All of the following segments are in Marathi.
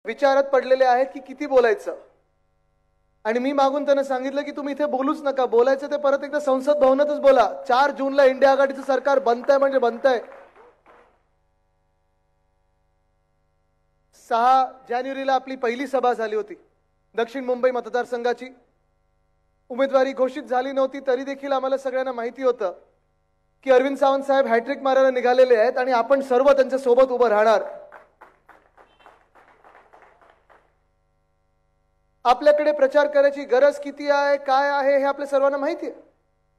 विचारात पडलेले आहेत की किती बोलायचं। आणि मी मागून त्यांना सांगितलं की तुम्ही इथे बोलूच नका, बोलायचं ते परत एकदा संसद भवनातच बोला। 4 जूनला इंडिया आघाडीचं सरकार बनतंय म्हणजे बनतंय। 6 जानेवारीला आपली पहिली सभा झाली होती दक्षिण मुंबई मतदारसंघाची। उमेदवारी घोषित झाली नव्हती तरी देखील आम्हाला सगळ्यांना माहिती होतं की अरविंद सावंत साहेब हॅट्रिक मारायला निघालेले आहेत आणि आपण सर्व त्यांच्या सोबत उभं राहणार। आपल्याकडे प्रचार करायची गरज किती आहे, काय आहे हे आपल्या सर्वांना माहिती आहे।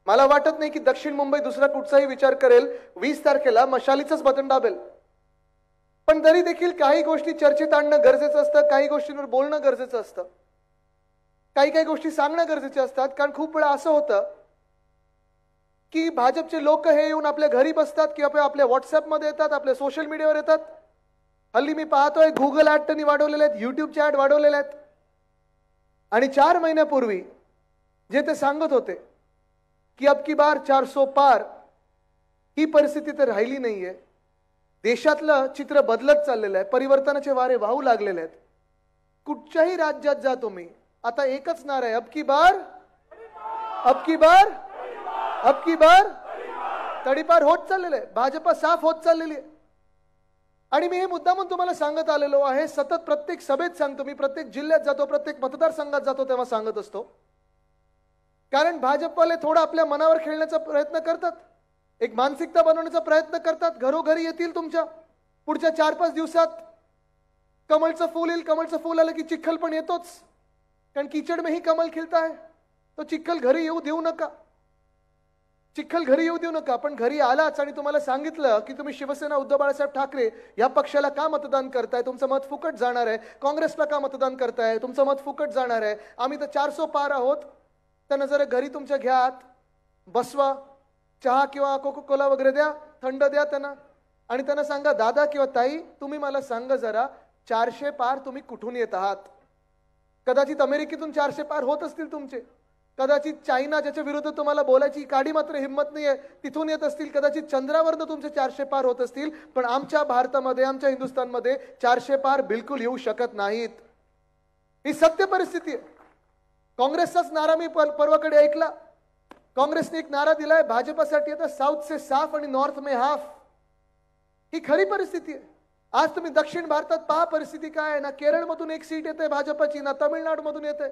मला वाटत नाही की दक्षिण मुंबई दुसरा कुठचाही विचार करेल 20 तारखेला मशालीचंच बटन दाबेल। पण तरी देखील काही गोष्टी चर्चेत आणणं गरजेचं असतं, काही गोष्टींवर बोलणं गरजेचं असतं, काही गोष्टी सांगणं गरजेचे असतात। कारण खूप वेळा असं होतं की भाजपचे लोक हे येऊन आपल्या घरी बसतात किंवा आपल्या व्हॉट्सअपमध्ये येतात, आपल्या सोशल मीडियावर येतात। हल्ली मी पाहतोय गुगल ॲड त्यांनी वाढवलेले आहेत, युट्यूबचे ॲड वाढवलेले आहेत। आणि 4 महिन्यापूर्वी जे ते सांगत होते की अब की बार 400 पार, ही परिस्थिती तर राहिली नाहीये। देशातलं चित्र बदलत चाललेलं आहे, परिवर्तनाचे वारे वाहू लागलेले आहेत। कुठच्याही राज्यात जा तुम्ही, आता एकच नारा आहे, अब की बार, अब की बार, अब की बार। तडीपार होत चाललेलं आहे, भाजपा साफ होत चाललेली आहे। आणि मी हे मुद्दामून तुम्हाला सांगत आलेलो आहे, सतत प्रत्येक सभेत सांगतो, मी प्रत्येक जिल्ह्यात जातो, प्रत्येक मतदारसंघात जातो तेव्हा सांगत असतो। कारण भाजपवाले थोडा आपल्या मनावर खेळण्याचा प्रयत्न करतात, एक मानसिकता बनवण्याचा प्रयत्न करतात। घरोघरी येतील तुमच्या पुढच्या 4-5 दिवसात। कमळचं फूल येईल, कमळचं फूल आलं की चिखल पण येतोच, कारण कीचड़ में ही कमल खिलता है। तो चिखल घरी येऊ देऊ नका, चिखल घरी येऊ देऊ नका। पण घरी आलाच आणि तुम्हाला सांगितलं की तुम्ही शिवसेना उद्धव बाळासाहेब ठाकरे या पक्षाला का मतदान करताय, तुमचं मत फुकट जाणार आहे। काँग्रेसला का मतदान करताय, तुमचं मत फुकट जाणार आहे। आम्ही तर 400 पार आहोत। त्यांना जरा घरी तुमच्या घ्यात बसवा, चहा किंवा कोको कोला वगैरे द्या, थंड द्या त्यांना, आणि त्यांना सांगा दादा किंवा ताई तुम्ही मला सांगा जरा 400 पार तुम्ही कुठून येत आहात। कदाचित अमेरिकेतून 400 पार होत असतील तुमचे, कदाचित चायना ज्याच्या विरुद्ध तुम्हाला बोलायची काडी मात्र हिंमत नाहीये तिथून येत असतील, कदाचित चंद्रावरनं तुमचे 400 पार होत असतील। पण आमच्या भारतामध्ये, आमच्या हिंदुस्थानमध्ये 400 पार बिलकुल येऊ शकत नाहीत। ही सत्य परिस्थिती आहे। काँग्रेसचाच नारा मी परवाकडे ऐकला। काँग्रेसने एक नारा दिलाय भाजपासाठी, आता साऊथ से साफ आणि नॉर्थ में हाफ। ही खरी परिस्थिती आहे। आज तुम्ही दक्षिण भारतात पहा परिस्थिती काय आहे ना। केरळमधून 1 सीट येते भाजपाची, ना तमिळनाडूमधून येते।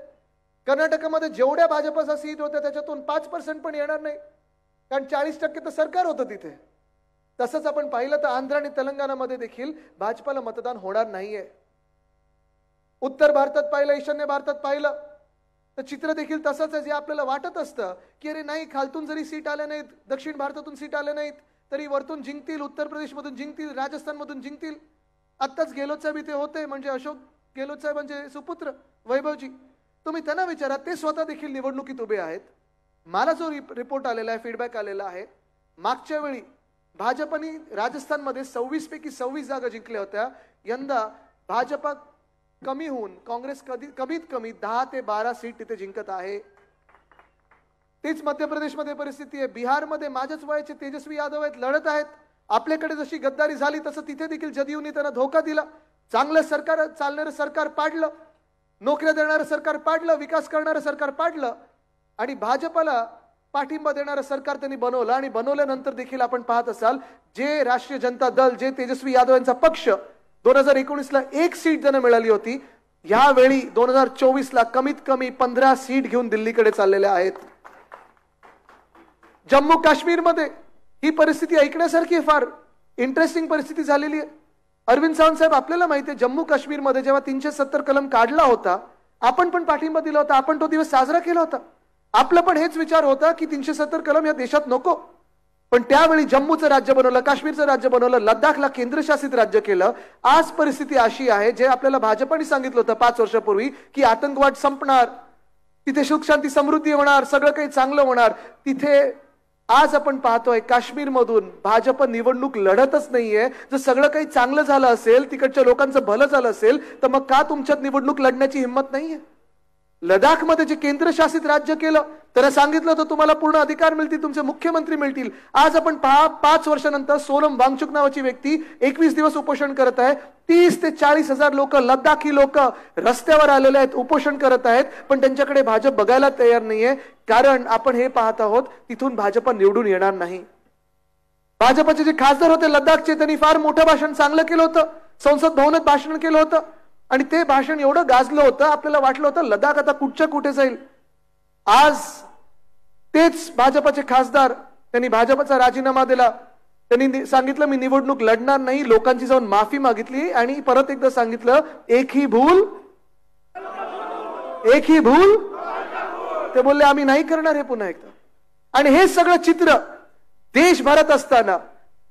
कर्नाटकमध्ये जेवढ्या भाजपचा सीट होत्या त्याच्यातून 5% पण येणार नाही, कारण 40% तर सरकार होतं तिथे। तसंच आपण पाहिलं तर आंध्र आणि तेलंगणामध्ये देखील भाजपाला मतदान होणार नाहीये। उत्तर भारतात पाहिलं, ईशान्य भारतात पाहिलं तर चित्र देखील तसंच आहे। जे आपल्याला वाटत असतं की अरे नाही, खालतून जरी सीट आल्या नाहीत, दक्षिण भारतातून सीट आल्या नाहीत तरी वरतून जिंकतील, उत्तर प्रदेशमधून जिंकतील, राजस्थानमधून जिंकतील। आत्ताच गेहलोत साहेब इथे होते, म्हणजे अशोक गेहलोत साहेब म्हणजे सुपुत्र वैभवजी, तुम्ही त्यांना विचारा, ते स्वतः देखील निवडणुकीत उभे आहेत। मला जो रिपोर्ट आलेला आहे, फीडबॅक आलेला आहे, मागच्या वेळी भाजपने राजस्थानमध्ये 26 पैकी 26 जागा जिंकल्या होत्या। यंदा भाजपा कमी होऊन काँग्रेस कमीत कमी 10 ते 12 सीट तिथे जिंकत आहे। तेच मध्य प्रदेशमध्ये परिस्थिती आहे। बिहारमध्ये माझ्याच वयाचे तेजस्वी यादव आहेत, लढत आहेत। आपल्याकडे जशी गद्दारी झाली तसं तिथे देखील जदयूने त्यांना धोका दिला। चांगलं सरकार चालणारं सरकार पाडलं, नोकऱ्या देणारं सरकार पाडलं, विकास करणारं सरकार पाडलं, आणि भाजपला पाठिंबा देणारं सरकार त्यांनी बनवलं। आणि बनवल्यानंतर देखील आपण पाहत असाल, जे राष्ट्रीय जनता दल, जे तेजस्वी यादव यांचा पक्ष 2019ला 1 सीट ज्यांना मिळाली होती, यावेळी 2024ला कमीत कमी 15 सीट घेऊन दिल्लीकडे चाललेले आहेत। जम्मू काश्मीरमध्ये ही परिस्थिती ऐकण्यासारखी आहे, फार इंटरेस्टिंग परिस्थिती झालेली आहे। अरविंद सावंत साहेब, आपल्याला माहिती आहे जम्मू काश्मीरमध्ये जेव्हा 370 कलम काढला होता, आपण पण पाठिंबा दिला होता, आपण तो दिवस साजरा केला होता। आपला पण हेच विचार होता की 370 कलम या देशात नको। पण त्यावेळी जम्मूचं राज्य बनवलं, काश्मीरचं राज्य बनवलं, लडाखला केंद्रशासित राज्य केलं। आज परिस्थिती अशी आहे, जे आपल्याला भाजपने सांगितलं होतं 5 वर्षापूर्वी की आतंकवाद संपणार, तिथे सुख शांती समृद्धी होणार, सगळं काही चांगलं होणार, तिथे आज आपण पाहतोय काश्मीरमधून भाजप निवडणूक लढतच नाहीये। जर सगळं काही चांगलं झालं असेल, तिकडच्या लोकांचं भलं झालं असेल, तर मग का तुमच्यात निवडणूक लढण्याची हिंमत नाहीये? लडाखमध्ये जे केंद्रशासित राज्य केलं, त्याला सांगितलं होतं तुम्हाला पूर्ण अधिकार मिळतील, तुमचे मुख्यमंत्री मिळतील. आज आपण 5 वर्षानंतर सोनम वांगचुक नावाची व्यक्ती 21 दिवस उपोषण करत आहे. 30 ते 40 हजार लोक, लडाखी लोक रस्त्यावर आलेले आहेत, उपोषण करत आहेत. पण त्यांच्याकडे भाजप बघायला तयार नाहीये, कारण आपण हे पाहत आहोत तिथून भाजप निवडून येणार नाही. भाजपचे जे खासदार होते लडाखचे, त्यांनी फार मोठं भाषण चांगलं केलं होतं, संसद भवनात भाषण केलं होतं. आणि ते भाषण एवढं गाजलं होतं, आपल्याला वाटलं होतं लडाख आता कुठच्या कुठे जाईल. आज तेच भाजपचे खासदार, त्यांनी भाजपचा राजीनामा दिला. त्यांनी सांगितलं मी निवडणूक लढणार नाही, लोकांची जाऊन माफी मागितली आणि परत एकदा सांगितलं एक ही भूल. ते बोलले आम्ही नाही करणार हे पुन्हा एकदा. आणि हे सगळं चित्र देशभरात असताना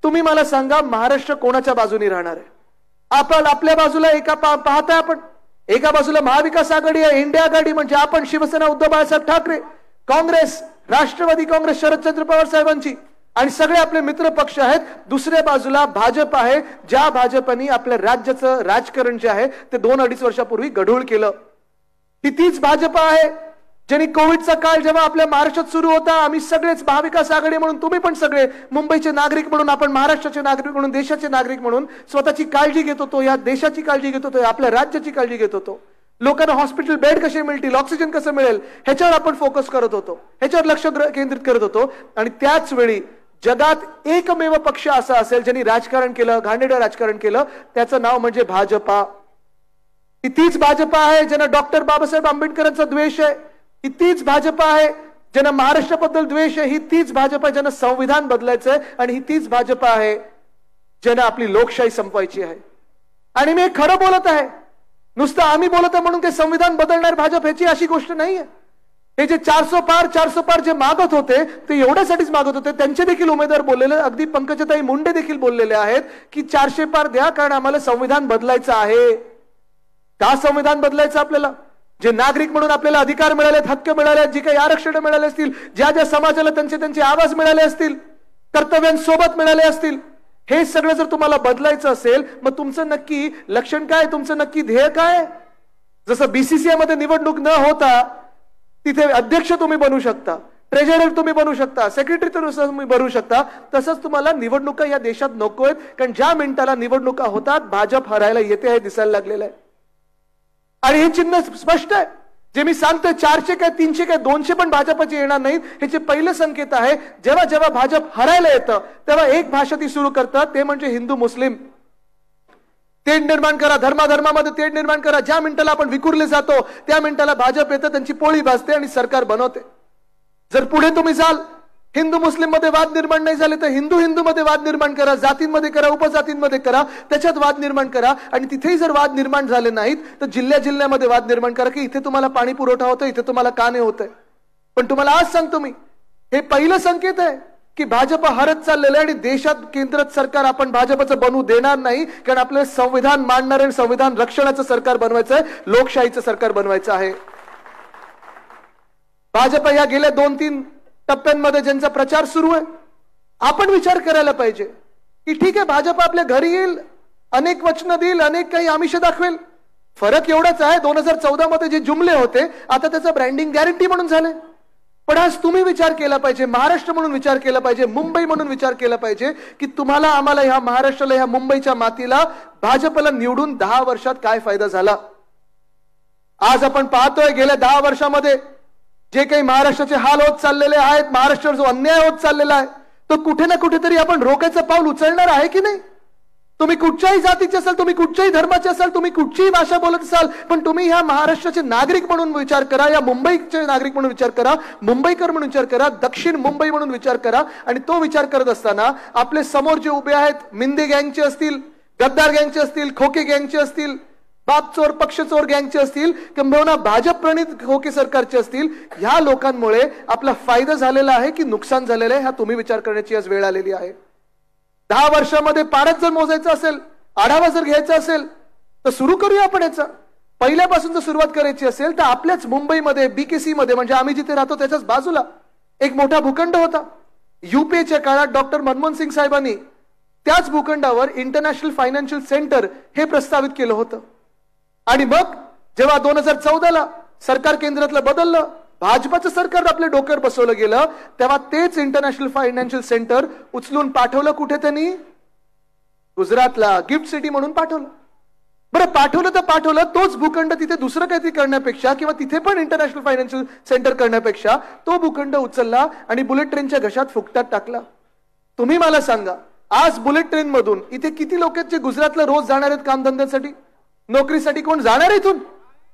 तुम्ही मला सांगा महाराष्ट्र कोणाच्या बाजूने राहणार आहे? आपण आपल्या बाजूला पाहताय, आपण एका बाजूला महाविकास आघाडी आहे, इंडिया आघाडी म्हणजे आपण, शिवसेना उद्धव बाळासाहेब ठाकरे, काँग्रेस, राष्ट्रवादी काँग्रेस शरदचंद्र पवार साहेबांची आणि सगळे आपले मित्र पक्ष आहेत. दुसऱ्या बाजूला भाजप आहे, ज्या भाजपनी आपल्या राज्याचं राजकारण जे आहे ते 2-2.5 वर्षापूर्वी गढूळ केलं. ही तीच भाजप आहे ज्यांनी कोविडचा काळ जेव्हा आपल्या महाराष्ट्रात सुरू होता, आम्ही सगळेच महाविकास आघाडी म्हणून, तुम्ही पण सगळे मुंबईचे नागरिक म्हणून, आपण महाराष्ट्राचे नागरिक म्हणून, देशाचे नागरिक म्हणून स्वतःची काळजी घेत होतो, या देशाची काळजी घेत होतो, आपल्या राज्याची काळजी घेत होतो. लोकांना हॉस्पिटल बेड कसे मिळतील, ऑक्सिजन कसं मिळेल ह्याच्यावर आपण फोकस करत होतो, ह्याच्यावर लक्ष केंद्रित करत होतो. आणि त्याच वेळी जगात एकमेव पक्ष असा असेल ज्यांनी राजकारण केलं, घाणेरडं राजकारण केलं, त्याचं नाव म्हणजे भाजपा. ही तीच भाजपा आहे ज्यांना डॉक्टर बाबासाहेब आंबेडकरांचा द्वेष आहे. ही तीच भाजपा आहे ज्यांना महाराष्ट्राबद्दल द्वेष आहे. ही तीच भाजपा ज्यांना संविधान बदलायचं आहे. आणि ही तीच भाजपा आहे ज्यांना आपली लोकशाही संपवायची आहे. आणि मी खरं बोलत आहे, नुसतं आम्ही बोलत आहे म्हणून ते संविधान बदलणार भाजप ह्याची अशी गोष्ट नाहीये. हे जे 400 पार जे मागत होते ते एवढ्यासाठीच मागत होते. त्यांचे देखील उमेदवार बोललेले, अगदी पंकजाताई मुंडे देखील बोललेले आहेत की 400 पार द्या, कारण आम्हाला संविधान बदलायचं आहे. का संविधान बदलायचं आपल्याला? जे नागरिक म्हणून आपल्याला अधिकार मिळालेत, हक्क मिळाले, जी काही आरक्षण मिळाले असतील, ज्या ज्या समाजाला त्यांचे आवाज मिळाले असतील, कर्तव्यांसोबत मिळाले असतील, हे सगळं जर तुम्हाला बदलायचं असेल, मग तुमचं नक्की लक्षण काय, तुमचं नक्की ध्येय काय? जसं बीसीसीआय मध्ये निवडणूक न होता तिथे अध्यक्ष तुम्ही बनू शकता, ट्रेझरर तुम्ही बनू शकता, सेक्रेटरी तुम्ही बनू शकता, तसंच तुम्हाला निवडणुका या देशात नकोयत. कारण ज्या मिनिटाला निवडणुका होतात भाजप हरायला येते हे दिसायला लागलेलं आहे. आणि हे चिन्ह स्पष्ट आहे. जे मी सांगतोय 400 काय 300 काय 200 पण भाजपचे येणार नाहीत, ह्याचे पहिले संकेत आहे जेव्हा जेव्हा भाजप हरायला येतं तेव्हा एक भाषा ती सुरू करतात, ते म्हणजे हिंदू मुस्लिम तेढ निर्माण करा, धर्माधर्मामध्ये तेढ निर्माण करा. ज्या मिनिटाला आपण विखुरले जातो त्या मिनिटाला भाजप येतं, त्यांची पोळी भाजते आणि सरकार बनवते. जर पुढे तुम्ही जाल, हिंदू मुस्लिम मध्ये वाद निर्माण नाही झाले तर हिंदू हिंदू मध्ये वाद निर्माण करा, जातींमध्ये करा, उपजातींमध्ये करा, त्याच्यात वाद निर्माण करा. आणि तिथेही जर वाद निर्माण झाले नाहीत तर जिल्ह्यामध्ये वाद निर्माण करा की इथे तुम्हाला पाणी पुरवठा होतोय, इथे तुम्हाला का नाही होतंय. पण तुम्हाला आज सांगतो मी, हे पहिलं संकेत आहे की भाजप हरत चाललेलं आहे. आणि देशात केंद्रात सरकार आपण भाजपचं बनवू देणार नाही, कारण आपल्याला संविधान मांडणारे आणि संविधान रक्षणाचं सरकार बनवायचं आहे, लोकशाहीचं सरकार बनवायचं आहे. भाजप या गेल्या 2-3 टप्प्यांमध्ये ज्यांचा प्रचार सुरू आहे, आपण विचार करायला पाहिजे की ठीक आहे, भाजप आपल्या घरी येईल, अनेक वचनं देईल, अनेक काही आमिष दाखवेल. फरक एवढाच आहे, 2014 मध्ये जे जुमले होते आता त्याचं ब्रँडिंग गॅरंटी म्हणून झालंय. पण आज तुम्ही विचार केला पाहिजे, महाराष्ट्र म्हणून विचार केला पाहिजे, मुंबई म्हणून विचार केला पाहिजे की तुम्हाला, आम्हाला, ह्या महाराष्ट्राला, ह्या मुंबईच्या मातीला भाजपला निवडून 10 वर्षात काय फायदा झाला. आज आपण पाहतोय गेल्या 10 वर्षामध्ये जे काही महाराष्ट्राचे हाल होत चाललेले आहेत, महाराष्ट्रावर जो अन्याय होत चाललेला आहे, तो कुठे ना कुठेतरी आपण रोखायचं पाऊल उचलणार आहे की नाही. तुम्ही कुठच्याही जातीचे असाल, तुम्ही कुठच्याही धर्माचे असाल, तुम्ही कुठचीही भाषा बोलत असाल, पण तुम्ही ह्या महाराष्ट्राचे नागरिक म्हणून विचार करा, या मुंबईचे नागरिक म्हणून विचार करा, मुंबईकर म्हणून विचार करा, दक्षिण मुंबई म्हणून विचार करा. आणि तो विचार करत असताना आपले समोर जे उभे आहेत, मिंदे गँगचे असतील, गद्दार गँगचे असतील, खोके गँगचे असतील, बाप चोर पक्ष चोर गँगचे असतील, किंबहुना भाजप प्रणित खोके सरकारचे असतील, ह्या लोकांमुळे आपला फायदा झालेला आहे की नुकसान झालेलं आहे, हा तुम्ही विचार करण्याची आज वेळ आलेली आहे. 10 वर्षामध्ये पारच जर मोजायचं असेल, आढावा जर घ्यायचा असेल तर सुरू करूया आपण याचा. पहिल्यापासून जर सुरुवात करायची असेल तर आपल्याच मुंबईमध्ये बीकेसी मध्ये, म्हणजे आम्ही जिथे राहतो त्याच्याच बाजूला एक मोठा भूखंड होता. युपीएच्या काळात डॉक्टर मनमोहन सिंग साहेबांनी त्याच भूखंडावर इंटरनॅशनल फायनान्शियल सेंटर हे प्रस्तावित केलं होतं. आणि मग जेव्हा 2014ला सरकार केंद्रातलं बदललं, भाजपाचं सरकार आपल्या डोक्यावर बसवलं गेलं, तेव्हा तेच इंटरनॅशनल फायनान्शियल सेंटर उचलून पाठवलं कुठे त्यांनी? गुजरातला गिफ्ट सिटी म्हणून पाठवलं. बरं पाठवलं तर पाठवलं, तोच भूखंड तिथे दुसरं काहीतरी करण्यापेक्षा किंवा तिथे पण इंटरनॅशनल फायनान्शियल सेंटर करण्यापेक्षा तो भूखंड उचलला आणि बुलेट ट्रेनच्या घशात फुकटात टाकला. तुम्ही मला सांगा, आज बुलेट ट्रेन मधून इथे किती लोक आहेत जे गुजरातला रोज जाणार आहेत कामधंद्यासाठी, नोकरीसाठी? कोण जाणार इथून?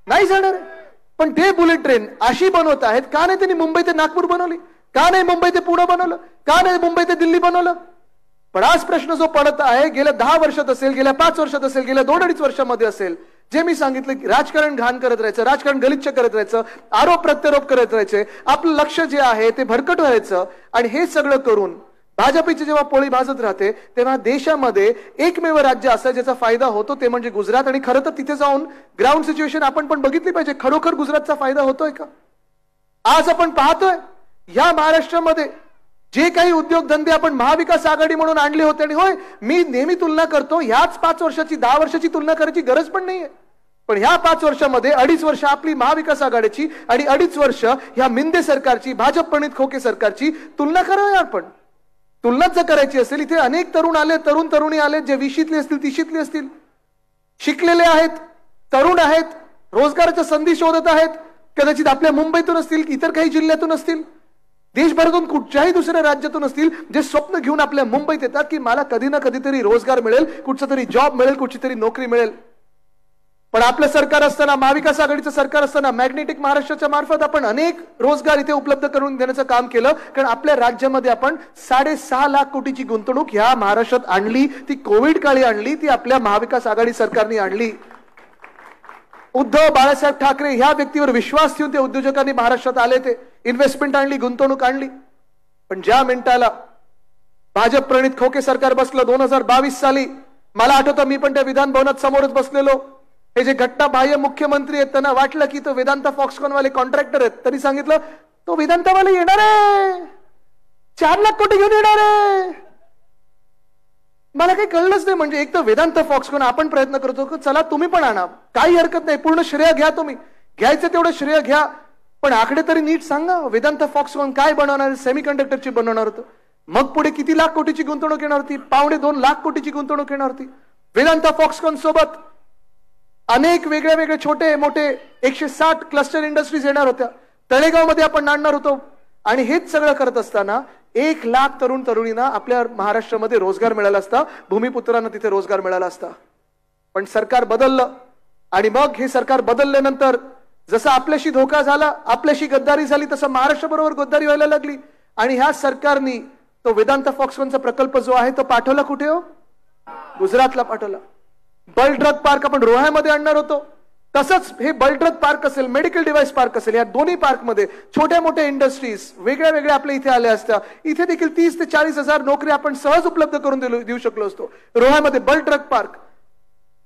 नाही जाणार आहे. पण ते बुलेट ट्रेन अशी बनवत आहेत, का नाही त्यांनी मुंबई ते नागपूर बनवली? का नाही मुंबई ते पुणे बनवलं? का नाही मुंबई ते दिल्ली बनवलं? पण आज प्रश्न जो पडत आहे, गेल्या 10 वर्षात असेल, गेल्या 5 वर्षात असेल, गेल्या 2-2.5 वर्षामध्ये असेल, जे मी सांगितलं की राजकारण घाण करत राहायचं, राजकारण गलिच्छ करत राहायचं, आरोप प्रत्यारोप करत राहायचे, आपलं लक्ष जे आहे ते भरकट व्हायचं. आणि हे सगळं करून भाजपची जेव्हा पोळी भाजत राहते, तेव्हा देशामध्ये एकमेव राज्य असं ज्याचा फायदा होतो ते म्हणजे गुजरात. आणि खरं तर तिथे जाऊन ग्राउंड सिच्युएशन आपण पण बघितली पाहिजे, खरोखर गुजरातचा फायदा होतोय का? आज आपण पाहतोय या महाराष्ट्रामध्ये जे काही उद्योगधंदे आपण महाविकास आघाडी म्हणून आणले होते, आणि होय मी नेहमी तुलना करतो, ह्याच 5 वर्षाची 10 वर्षाची तुलना करायची गरज पण नाहीये, पण ह्या 5 वर्षामध्ये 2.5 वर्ष आपली महाविकास आघाडीची आणि 2.5 वर्ष ह्या मिंदे सरकारची, भाजप प्रणित खोके सरकारची तुलना करावी. आपण तुलना जर करायची असेल, इथे अनेक तरुण आले, तरुण तरुणी आले, जे 20शीतले असतील, 30शीतले असतील, शिकलेले आहेत, तरुण आहेत, रोजगाराच्या संधी शोधत आहेत, कदाचित आपल्या मुंबईतून असतील, इतर काही जिल्ह्यातून असतील, देशभरातून कुठच्याही दुसऱ्या राज्यातून असतील, जे स्वप्न घेऊन आपल्या मुंबईत येतात की मला कधी ना कधीतरी रोजगार मिळेल, कुठचा तरी जॉब मिळेल, कुठची तरी नोकरी मिळेल. पण आपलं सरकार असताना, महाविकास आघाडीचं सरकार असताना मॅग्नेटिक महाराष्ट्राच्या मार्फत आपण अनेक रोजगार इथे उपलब्ध करून देण्याचं काम केलं. कारण आपल्या राज्यामध्ये आपण 6.5 लाख कोटीची गुंतवणूक ह्या महाराष्ट्रात आणली. ती कोविड काळी आणली, ती आपल्या महाविकास आघाडी सरकारने आणली. उद्धव बाळासाहेब ठाकरे ह्या व्यक्तीवर विश्वास ठेवून ते उद्योजकांनी महाराष्ट्रात आले, ते इन्व्हेस्टमेंट आणली, गुंतवणूक आणली. पण ज्या मिनिटाला भाजप प्रणित खोके सरकार बसलं 2022 साली, मला आठवतं मी पण त्या विधान भवनात समोरच बसलेलो. हे जे घटनाबाह्य मुख्यमंत्री आहेत त्यांना वाटलं की तो वेदांता फॉक्सकॉन वाले कॉन्ट्रॅक्टर आहेत, तरी सांगितलं तो वेदांतावाले येणार आहे, 4 लाख कोटी घेऊन येणार आहे. मला काही कळलंच नाही. म्हणजे एक तर वेदांत फॉक्सकॉन आपण प्रयत्न करतो की चला तुम्ही पण आणा, काही हरकत नाही, पूर्ण श्रेय घ्या, तुम्ही घ्यायचं तेवढं श्रेय घ्या, पण आकडे तरी नीट सांगा. वेदांत फॉक्सकॉन काय बनवणार? सेमीकंडक्टरची बनवणार होतं. मग पुढे किती लाख कोटीची गुंतवणूक येणार होती? 2.25 लाख कोटीची गुंतवणूक येणार होती. वेदांत फॉक्सकॉन सोबत अनेक वेगळे वेगळे छोटे मोठे 160 क्लस्टर इंडस्ट्रीज येणार होत्या. तळेगाव मध्ये आपण आणणार होतो. आणि हेच सगळं करत असताना 1 लाख तरुण तरुणींना आपल्या महाराष्ट्रामध्ये रोजगार मिळाला असता, भूमिपुत्रांना तिथे रोजगार मिळाला असता. पण सरकार बदललं. आणि मग हे सरकार बदलल्यानंतर जसं आपल्याशी धोका झाला, आपल्याशी गद्दारी झाली, तसं महाराष्ट्र बरोबर गद्दारी व्हायला लागली. आणि ह्या सरकारनी तो वेदांत फॉक्सकॉनचा प्रकल्प जो आहे तो पाठवला कुठे? हो, गुजरातला पाठवला. बल्क ड्रग पार्क आपण रोह्यामध्ये आणणार होतो, तसंच हे बल्क ड्रग पार्क असेल, मेडिकल डिव्हाइस पार्क असेल, या दोन्ही पार्क मध्ये छोट्या मोठ्या इंडस्ट्रीज वेगळ्या वेगळ्या आपल्या इथे आल्या असत्या. इथे देखील 30 ते 40 हजार नोकरी आपण सहज उपलब्ध करून देऊ शकलो असतो. रोह्यामध्ये बल्क ड्रग पार्क,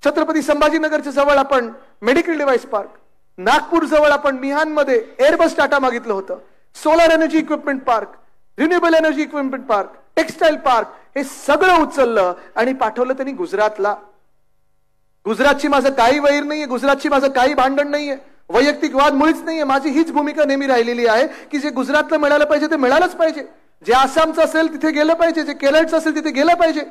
छत्रपती संभाजीनगरच्या जवळ आपण मेडिकल डिव्हाइस पार्क, नागपूर जवळ आपण मिहानमध्ये एअरबस टाटा मागितलं होतं, solar energy equipment park, renewable energy equipment park, textile park, हे सगळं उचललं आणि पाठवलं त्यांनी गुजरातला. गुजरातची माझं काही वैर नाहीये, गुजरातची माझं काही भांडण नाहीये, वैयक्तिक वाद मुळीच नाहीये. माझी हीच भूमिका नेहमी राहिलेली आहे की जे गुजरातला मिळालं पाहिजे ते मिळालंच पाहिजे. जे आसामचं असेल तिथे गेलं पाहिजे, जे केरळचं असेल तिथे गेलं पाहिजे,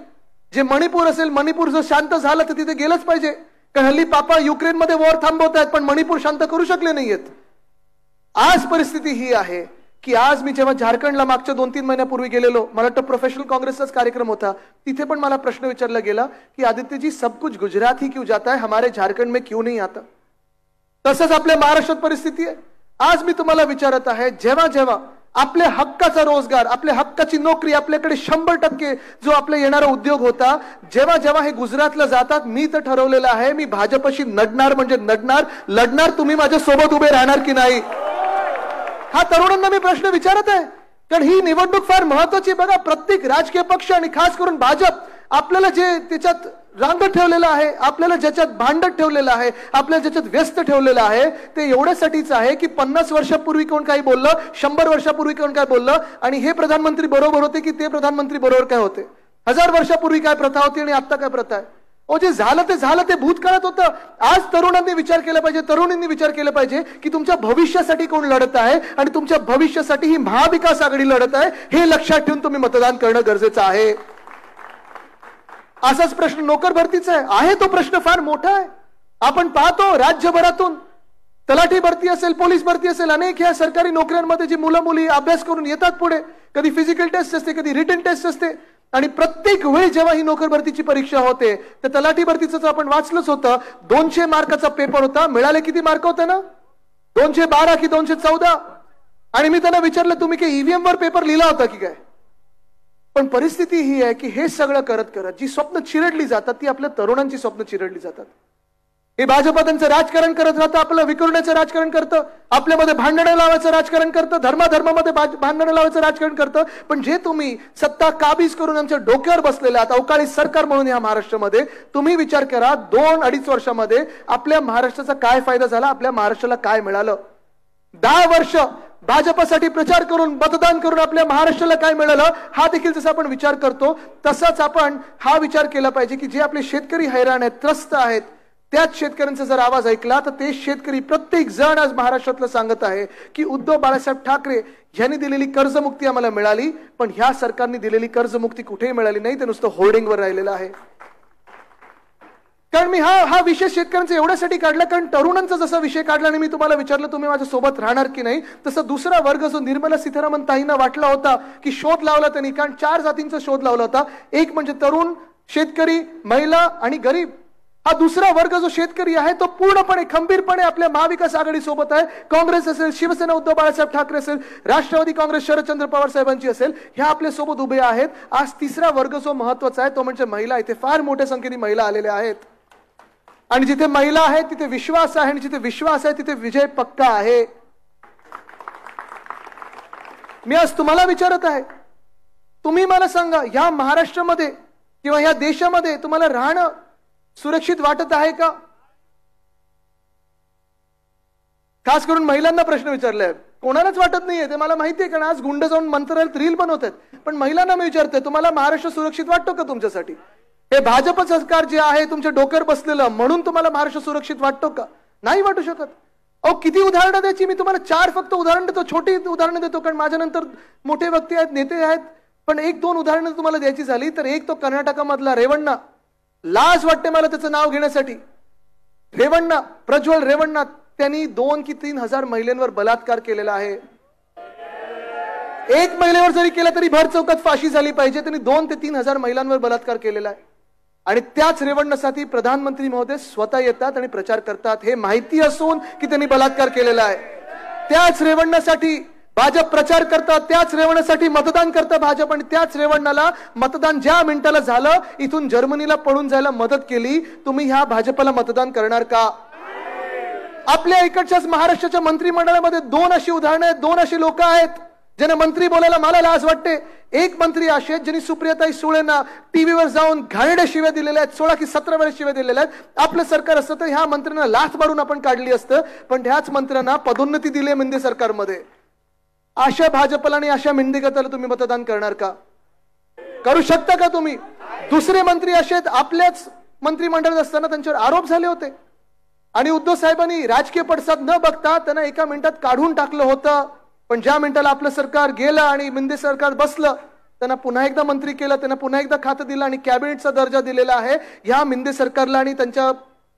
जे मणिपूर असेल, मणिपूर जर शांत झालं तर तिथे गेलंच पाहिजे. कारण हल्ली पापा युक्रेनमध्ये वॉर थांबवत आहेत, पण मणिपूर शांत करू शकले नाहीयेत. आज परिस्थिती ही आहे की आज मी जेव्हा झारखंडला मागच्या 2-3 महिन्यापूर्वी गेलेलो, मला वाटतं प्रोफेशनल काँग्रेसचाच कार्यक्रम होता, तिथे पण मला प्रश्न विचारला गेला की आदित्य जी सब कुछ गुजरात ही क्यों जाता है, हमारे झारखंड में क्यों नहीं आता? तसंच आपल्या महाराष्ट्रात परिस्थिती आहे. आज मी तुम्हाला विचारत आहे, जेव्हा जेव्हा आपल्या हक्काचा रोजगार, आपल्या हक्काची नोकरी, आपल्याकडे 100% जो आपला येणारा उद्योग होता, जेव्हा जेव्हा हे गुजरातला जातात, मी तर ठरवलेलं आहे मी भाजपशी नडणार म्हणजे नडणार, लढणार. तुम्ही माझ्या सोबत उभे राहणार की नाही? हा तरुणांना मी प्रश्न विचारत आहे. कारण ही निवडणूक फार महत्वाची. बघा, प्रत्येक राजकीय पक्ष आणि खास करून भाजप आपल्याला जे त्याच्यात रांगत ठेवलेलं आहे, आपल्याला ज्याच्यात भांडत ठेवलेलं आहे, आपल्याला ज्याच्यात व्यस्त ठेवलेलं आहे, ते एवढ्यासाठीच आहे की 50 वर्षापूर्वी कोण काही बोललं, 100 वर्षापूर्वी कोण काय बोललं, आणि हे प्रधानमंत्री बरोबर होते की ते प्रधानमंत्री बरोबर काय होते, 1000 वर्षापूर्वी काय प्रथा होती आणि आता काय प्रथा आहे. जे झालं ते झालं, ते भूतकाळात होतं. आज तरुणांनी विचार केला पाहिजे, तरुणींनी विचार केला पाहिजे की तुमच्या भविष्यासाठी कोण लढत आहे आणि तुमच्या भविष्यासाठी ही महाविकास आघाडी लढत आहे. हे लक्षात ठेवून तुम्ही मतदान करणं गरजेचं आहे. असाच प्रश्न नोकर भरतीचा आहे. तो प्रश्न फार मोठा आहे. आपण पाहतो राज्यभरातून तलाठी भरती असेल, पोलीस भरती असेल, अनेक ह्या सरकारी नोकऱ्यांमध्ये जी मुलं मुली अभ्यास करून येतात पुढे, कधी फिजिकल टेस्ट असते, कधी रिटन टेस्ट असते, आणि प्रत्येक वेळी जेव्हा ही नोकर भरतीची परीक्षा होते तर तलाठी भरतीचं आपण वाचलंच होतं. 200 मार्काचा पेपर होता. मिळाले किती मार्क होते ना? 212 की 214. आणि मी त्यांना विचारलं, तुम्ही काही ईव्हीएम वर पेपर लिहिला होता की काय? पण परिस्थिती ही आहे की हे सगळं करत करत जी स्वप्न चिरडली जातात ती आपल्या तरुणांची स्वप्न चिरडली जातात. हे भाजप त्यांचं राजकारण करत राहतं, आपलं विखुरण्याचं राजकारण करतं, आपल्यामध्ये भांडणं लावायचं राजकारण करतं, धर्माधर्मामध्ये भांडणं लावायचं राजकारण करतं. पण जे तुम्ही सत्ता काबीज करून आमच्या डोक्यावर बसलेले आहात, अवकाळी सरकार म्हणून या महाराष्ट्रामध्ये, तुम्ही विचार करा 2-2.5 वर्षामध्ये आपल्या महाराष्ट्राचा काय फायदा झाला, आपल्या महाराष्ट्राला काय मिळालं? 10 वर्ष भाजपसाठी प्रचार करून मतदान करून आपल्या महाराष्ट्राला काय मिळालं, हा देखील जसा आपण विचार करतो तसाच आपण हा विचार केला पाहिजे की जे आपले शेतकरी हैराण आहेत, त्रस्त आहेत, त्याच शेतकऱ्यांचा जर आवाज ऐकला तर ते शेतकरी प्रत्येक जण आज महाराष्ट्रातलं सांगत आहे की उद्धव बाळासाहेब ठाकरे यांनी दिलेली कर्जमुक्ती आम्हाला मिळाली, पण ह्या सरकारने दिलेली कर्जमुक्ती कुठेही मिळाली नाही, ते नुसतं होर्डिंगवर राहिलेलं आहे. कारण मी हा विषय शेतकऱ्यांचा एवढ्यासाठी काढला कारण तरुणांचा जसा विषय काढला आणि मी तुम्हाला विचारलं तुम्ही माझ्या सोबत राहणार की नाही, तसं दुसरा वर्ग जो निर्मला सीतारामन ताईंना वाटला होता की शोध लावला त्यांनी, कारण 4 जातींचा शोध लावला होता. एक म्हणजे तरुण, शेतकरी, महिला आणि गरीब. हा दुसरा वर्ग जो शेतकरी आहे तो पूर्णपणे खंबीरपणे आपल्या महाविकास आघाडी सोबत आहे. काँग्रेस असेल, शिवसेना उद्धव बाळासाहेब ठाकरे असेल, राष्ट्रवादी काँग्रेस शरदचंद्र पवार साहेबांची असेल, ह्या आपल्या सोबत उभे आहेत. आज तिसरा वर्ग जो महत्वाचा आहे तो म्हणजे महिला. इथे फार मोठ्या संख्येने महिला आलेल्या आहेत आणि जिथे महिला आहेत तिथे विश्वास आहे आणि जिथे विश्वास आहे तिथे विजय पक्का आहे. मी आज तुम्हाला विचारत आहे, तुम्ही मला सांगा, या महाराष्ट्रामध्ये किंवा या देशामध्ये तुम्हाला राहणं सुरक्षित वाटत आहे का? खास करून महिलांना प्रश्न विचारलाय. कोणालाच वाटत नाहीये ते मला माहिती आहे, कारण आज गुंड जाऊन मंत्रालयात रील बनवत आहेत. पण महिलांना मी विचारतोय, तुम्हाला महाराष्ट्र सुरक्षित वाटतो का तुमच्यासाठी? हे भाजप सरकार जे आहे तुमच्या डोक्यावर बसलेलं, म्हणून तुम्हाला महाराष्ट्र सुरक्षित वाटतो का? नाही वाटू शकत. किती उदाहरणं द्यायची? मी तुम्हाला 4 फक्त उदाहरण देतो, छोटी उदाहरणं देतो, कारण माझ्यानंतर मोठे व्यक्ती आहेत, नेते आहेत. पण 1-2 उदाहरणं तुम्हाला द्यायची झाली तर एक तो कर्नाटकामधला रेवण्णा. लाज वाटते मला त्याचं नाव घेण्यासाठी. रेवण्णा, प्रज्वल रेवण्णा, त्यांनी 2 की 3 हजार महिलांवर बलात्कार केलेला आहे. एक महिलेवर जरी केला तरी भर चौकात फाशी झाली पाहिजे. त्यांनी 2 ते 3 हजार महिलांवर बलात्कार केलेला आहे. आणि त्याच रेवण्णासाठी प्रधानमंत्री महोदय स्वतः येतात आणि प्रचार करतात, हे माहिती असून की त्यांनी बलात्कार केलेला आहे. त्याच रेवण्णासाठी भाजप प्रचार करतात, त्याच रेवण्यासाठी मतदान करतं भाजप. आणि त्याच रेवण्याला मतदान ज्या मिनिटाला झालं इथून जर्मनीला पळून जायला मदत केली. तुम्ही ह्या भाजपला मतदान करणार का? आपल्या इकडच्याच महाराष्ट्राच्या मंत्रिमंडळामध्ये 2 अशी उदाहरणं आहेत, 2 अशी लोक आहेत ज्यांना मंत्री बोलायला मला लाज वाटते. एक मंत्री असे आहेत ज्यांनी सुप्रियाताई सुळेंना टीव्हीवर जाऊन घाणेरड्या शिव्या दिलेल्या आहेत, 16 की 17 वेळा शिव्या दिलेल्या आहेत. आपलं सरकार असतं तर ह्या मंत्र्यांना लाथ मारून आपण काढली असतं, पण ह्याच मंत्र्यांना पदोन्नती दिली आहे शिंदे सरकारमध्ये. अशा भाजपला आणि अशा मिंदेगताला तुम्ही मतदान करणार का? करू शकता का तुम्ही? दुसरे मंत्री असेच आपल्याच मंत्रिमंडळात असताना त्यांच्यावर आरोप झाले होते आणि उद्धव साहेबांनी राजकीय पडसाद न बघता त्यांना एका मिनिटात काढून टाकलं होतं. पण ज्या मिनिटाला आपलं सरकार गेलं आणि मिंदे सरकार बसलं, त्यांना पुन्हा एकदा मंत्री केलं, त्यांना पुन्हा एकदा खातं दिलं आणि कॅबिनेटचा दर्जा दिलेला आहे. ह्या मिंदे सरकारला आणि त्यांच्या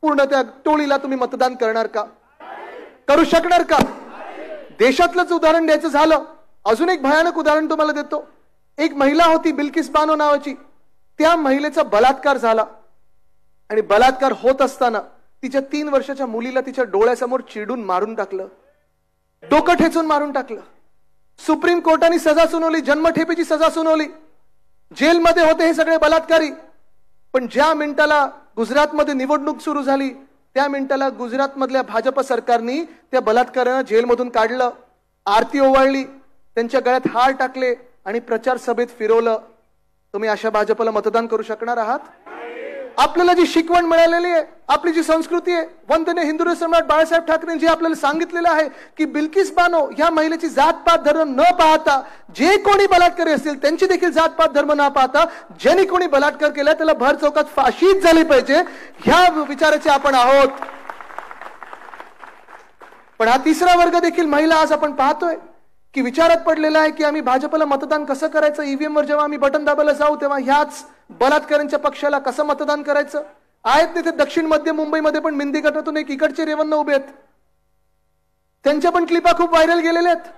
पूर्ण त्या टोळीला तुम्ही मतदान करणार का? करू शकणार का? देशातलंच उदाहरण द्यायचं झालं, अजून एक भयानक उदाहरण तुम्हाला देतो. एक महिला होती बिल्किस बानो नावाची. त्या महिलेचा बलात्कार झाला आणि बलात्कार होत असताना तिच्या 3 वर्षाच्या मुलीला तिच्या डोळ्यासमोर चिरडून मारून टाकलं, डोकं ठेचून मारून टाकलं. सुप्रीम कोर्टाने सजा सुनावली, जन्मठेपेची सजा सुनावली. जेलमध्ये होते हे सगळे बलात्कारी. पण ज्या मिनिटाला गुजरातमध्ये निवडणूक सुरू झाली त्या मिनिटाला गुजरात मधल्या भाजप सरकारने त्या बलात्कारांना जेलमधून काढलं, आरती ओवाळली, त्यांच्या गळ्यात हार टाकले आणि प्रचार सभेत फिरवलं. तुम्ही अशा भाजपला मतदान करू शकणार आहात? आपल्याला जी शिकवण मिळालेली आहे, आपली जी संस्कृती आहे, वंदनीय हिंदू सम्राट बाळासाहेब ठाकरेंनी आपल्याला सांगितलेलं आहे की बिल्किस बानो ह्या महिलेची जातपात धर्म न पाहता, जे कोणी बलात्कारी असतील त्यांची देखील जातपात धर्म न पाहता ज्यांनी कोणी बलात्कार केला त्याला भर चौकात फाशीच झाली पाहिजे, ह्या विचाराचे आपण आहोत. पण हा तिसरा वर्ग देखील महिला आज आपण पाहतोय की विचारात पडलेला आहे की आम्ही भाजपला मतदान कसं करायचं. ईव्हीएम वर जेव्हा आम्ही बटन दाबायला जाऊ तेव्हा ह्याच बलात्कारांच्या पक्षाला कसं मतदान करायचं. आहेत तिथे दक्षिण मध्य मुंबईमध्ये पण मिंदी गटातून एक इकडचे रेवन्न उभे आहेत, त्यांच्या पण क्लिपा खूप व्हायरल गेलेल्या आहेत.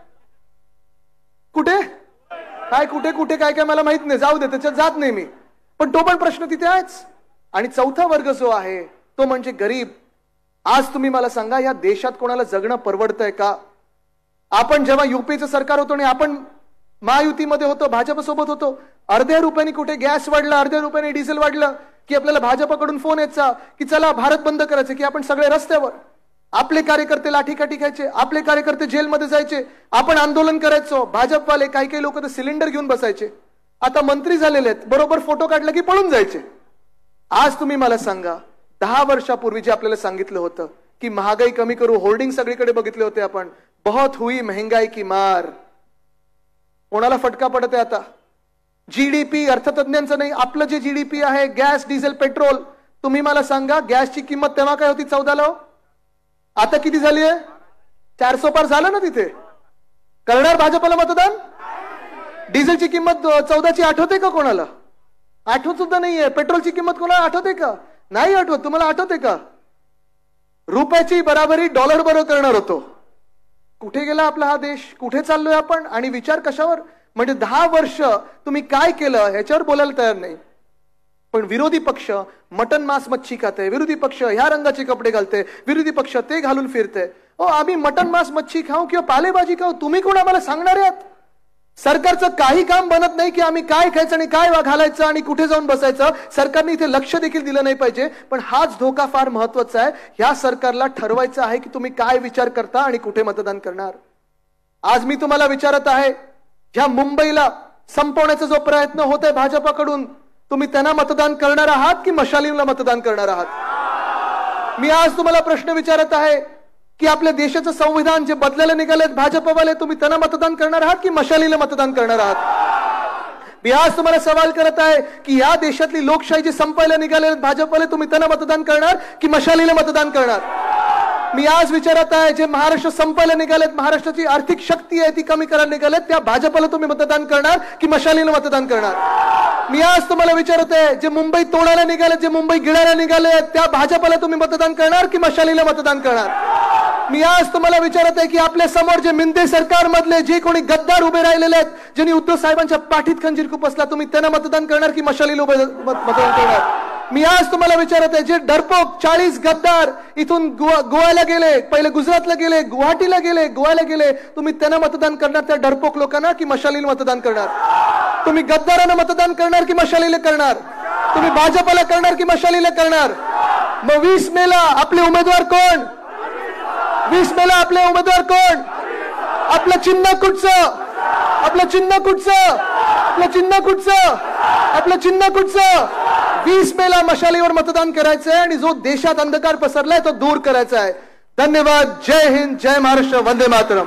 कुठे कुठे काय मला माहित नाही, जाऊ दे, त्याच्यात जात नाही मी, पण तो पण प्रश्न तिथे आहेच. आणि चौथा वर्ग जो आहे तो म्हणजे गरीब. आज तुम्ही मला सांगा, या देशात कोणाला जगणं परवडतंय का? आपण जेव्हा युपीचं सरकार होतो आणि आपण महायुतीमध्ये होतो, भाजपसोबत होतो, अर्ध्या रुपयांनी कुठे गॅस वाढला, अर्ध्या रुपयांनी डिझेल वाढलं की आपल्याला भाजपकडून फोन यायचा की चला भारत बंद करायचं, की आपण सगळे रस्त्यावर. आपले कार्यकर्ते लाठीकाठी खायचे, आपले कार्यकर्ते जेलमध्ये जायचे, आपण आंदोलन करायचो. भाजपवाले काही लोक तर सिलेंडर घेऊन बसायचे. आता मंत्री झालेले आहेत, बरोबर फोटो काढला की पळून जायचे. आज तुम्ही मला सांगा, 10 वर्षापूर्वी जे आपल्याला सांगितलं होतं की महागाई कमी करू, होर्डिंग सगळीकडे बघितले होते आपण, बहुत हुई महंगाई की मार, कोणाला फटका पडत आहे आता? जीडीपी अर्थतज्ञांचं नाही, आपलं जे जीडीपी आहे, गॅस, डिझेल, पेट्रोल, तुम्ही मला सांगा गॅसची किंमत तेव्हा काय होती 14ला, आता किती झाली आहे? 400 पार झालं ना. तिथे करणार भाजपला मतदान? डिझेलची किंमत 14ची आठवते का कोणाला? आठवत सुद्धा नाहीये. पेट्रोलची किंमत कोणाला आठवते का? नाही आठवत. तुम्हाला आठवते का? रुपयाची बराबरी डॉलर बरोबर करणार होतो. कुठे गेला आपला हा देश? कुठे चाललोय आपण? आणि विचार कशावर? म्हणजे 10 वर्ष तुम्ही काय केलं ह्याच्यावर बोलायला तयार नाही. पण विरोधी पक्ष मटन मांस मच्छी खाते, विरोधी पक्ष ह्या रंगाचे कपडे घालते, विरोधी पक्ष ते घालून फिरते. आम्ही मटन मांस मच्छी खाऊ किंवा पालेभाजी खाऊ, तुम्ही कोण आम्हाला सांगणार आहात? सरकारचं काही काम बनत नाही की आम्ही काय खायचं आणि काय घालायचं आणि कुठे जाऊन बसायचं. सरकारने इथे लक्ष देखील दिलं नाही पाहिजे. पण हाच धोका फार महत्वाचा आहे. ह्या सरकारला ठरवायचं आहे की तुम्ही काय विचार करता आणि कुठे मतदान करणार. आज मी तुम्हाला विचारत आहे, ह्या मुंबईला संपवण्याचा जो प्रयत्न होत आहे भाजपाकडून, तुम्ही त्यांना मतदान करणार आहात की मशालीला मतदान करणार आहात? मी आज तुम्हाला प्रश्न विचारत आहे की आपल्या देशाचं संविधान जे बदलायला निघालेत भाजपवाले, तुम्ही त्यांना मतदान करणार आहात की मशालीला मतदान करणार आहात? मी आज तुम्हाला सवाल करत आहे की या देशातली लोकशाही जी संपायला निघालेत भाजपवाले, तुम्ही त्यांना मतदान करणार की मशालीला मतदान करणार? मी आज विचारत आहे, जे महाराष्ट्र संपायला निघालेत, महाराष्ट्राची आर्थिक शक्ती आहे ती कमी करायला निघालेत, त्या भाजपला तुम्ही मतदान करणार की मशालीला मतदान करणार? मी आज तुम्हाला विचारत आहे, जे मुंबई तोडायला निघाले, जे मुंबई गिळायला निघाले, त्या भाजपला तुम्ही मतदान करणार की मशालीला मतदान करणार? मी आज तुम्हाला विचारत आहे की आपल्या समोर जे मिंदे सरकारमधले जे कोणी गद्दार उभे राहिलेले आहेत, ज्यांनी उद्धव साहेबांच्या पाठीत खंजीर खुपसला, तुम्ही त्यांना मतदान करणार की मशालीला मतदान करणार? मी आज तुम्हाला विचारत आहे, जे डरपोक 40 गद्दार इथून गोव्याला गेले, पहिले गुजरातला गेले, गुवाहाटीला गेले, गोव्याला गेले, तुम्ही त्यांना मतदान करणार त्या डरपोक लोकांना की मशालीला मतदान करणार? तुम्ही गद्दारांना मतदान करणार की मशालीला करणार? तुम्ही भाजपला करणार की मशालीला करणार? मग 20 मेला आपले उमेदवार कोण? 20 मेला आपले उमेदवार कोण? आपलं चिन्ह कुठचं? आपलं चिन्ह कुठचं? आपलं चिन्ह कुठचं? आपलं चिन्ह कुठचं? 20 मेला मशालीवर मतदान करायचंय आणि जो देशात अंधकार पसरलाय तो दूर करायचा आहे. धन्यवाद. जय हिंद, जय महाराष्ट्र, वंदे मातरम.